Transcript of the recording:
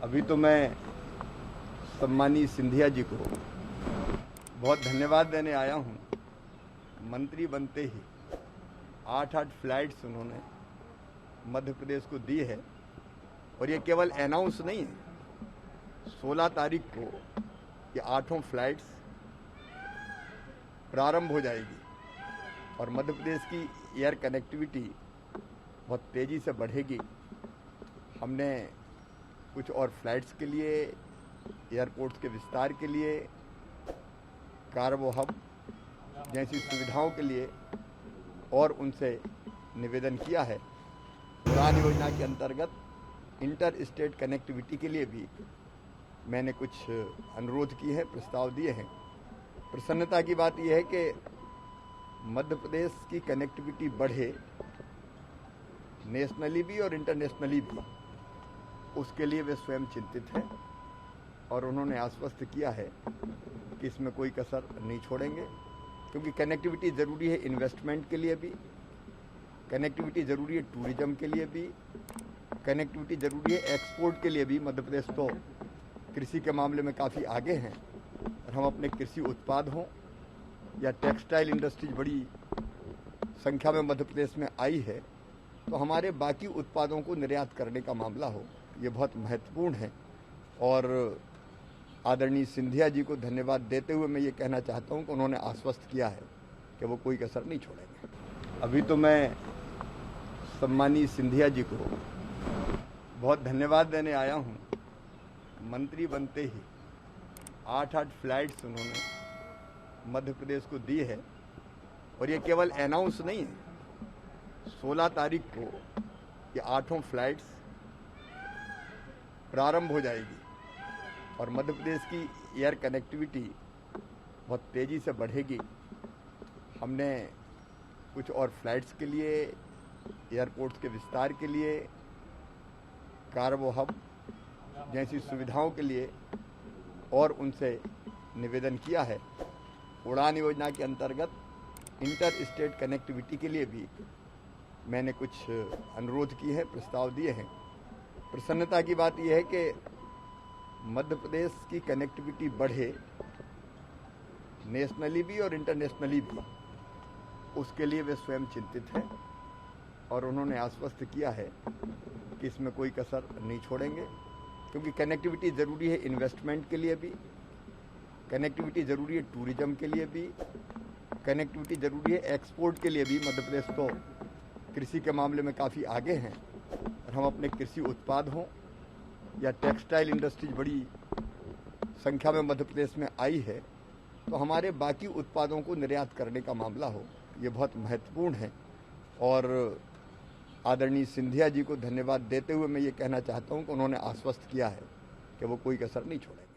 अभी तो मैं सम्मानीय सिंधिया जी को बहुत धन्यवाद देने आया हूँ। मंत्री बनते ही 8-8 फ्लाइट्स उन्होंने मध्य प्रदेश को दी है और ये केवल अनाउंस नहीं है। 16 तारीख को ये 8 फ्लाइट्स प्रारंभ हो जाएगी और मध्य प्रदेश की एयर कनेक्टिविटी बहुत तेज़ी से बढ़ेगी। हमने कुछ और फ्लाइट्स के लिए, एयरपोर्ट्स के विस्तार के लिए, कार्गो हब जैसी सुविधाओं के लिए और उनसे निवेदन किया है। उड़ान योजना के अंतर्गत इंटर स्टेट कनेक्टिविटी के लिए भी मैंने कुछ अनुरोध किए हैं, प्रस्ताव दिए हैं। प्रसन्नता की बात यह है कि मध्य प्रदेश की कनेक्टिविटी बढ़े, नेशनली भी और इंटरनेशनली भी, उसके लिए वे स्वयं चिंतित हैं और उन्होंने आश्वस्त किया है कि इसमें कोई कसर नहीं छोड़ेंगे, क्योंकि कनेक्टिविटी ज़रूरी है इन्वेस्टमेंट के लिए भी, कनेक्टिविटी ज़रूरी है टूरिज्म के लिए भी, कनेक्टिविटी ज़रूरी है एक्सपोर्ट के लिए भी। मध्य प्रदेश तो कृषि के मामले में काफ़ी आगे हैं और हम अपने कृषि उत्पाद हों या टेक्सटाइल इंडस्ट्रीज बड़ी संख्या में मध्य प्रदेश में आई है, तो हमारे बाकी उत्पादों को निर्यात करने का मामला हो, ये बहुत महत्वपूर्ण है। और आदरणीय सिंधिया जी को धन्यवाद देते हुए मैं ये कहना चाहता हूँ कि उन्होंने आश्वस्त किया है कि वो कोई कसर नहीं छोड़ेंगे। अभी तो मैं सम्मानीय सिंधिया जी को बहुत धन्यवाद देने आया हूँ। मंत्री बनते ही 8-8 फ्लाइट्स उन्होंने मध्य प्रदेश को दी है और ये केवल अनाउंस नहीं है। 16 तारीख को ये 8 फ्लाइट्स प्रारंभ हो जाएगी और मध्य प्रदेश की एयर कनेक्टिविटी बहुत तेज़ी से बढ़ेगी। हमने कुछ और फ्लाइट्स के लिए, एयरपोर्ट्स के विस्तार के लिए, कार्गो हब जैसी सुविधाओं के लिए और उनसे निवेदन किया है। उड़ान योजना के अंतर्गत इंटर स्टेट कनेक्टिविटी के लिए भी मैंने कुछ अनुरोध किए हैं, प्रस्ताव दिए हैं। प्रसन्नता की बात यह है कि मध्य प्रदेश की कनेक्टिविटी बढ़े, नेशनली भी और इंटरनेशनली भी, उसके लिए वे स्वयं चिंतित हैं और उन्होंने आश्वस्त किया है कि इसमें कोई कसर नहीं छोड़ेंगे, क्योंकि कनेक्टिविटी ज़रूरी है इन्वेस्टमेंट के लिए भी, कनेक्टिविटी ज़रूरी है टूरिज्म के लिए भी, कनेक्टिविटी ज़रूरी है एक्सपोर्ट के लिए भी। मध्य प्रदेश तो कृषि के मामले में काफ़ी आगे हैं और हम अपने कृषि उत्पाद हों या टेक्सटाइल इंडस्ट्रीज बड़ी संख्या में मध्य प्रदेश में आई है, तो हमारे बाकी उत्पादों को निर्यात करने का मामला हो, ये बहुत महत्वपूर्ण है। और आदरणीय सिंधिया जी को धन्यवाद देते हुए मैं ये कहना चाहता हूँ कि उन्होंने आश्वस्त किया है कि वो कोई कसर नहीं छोड़ेंगे।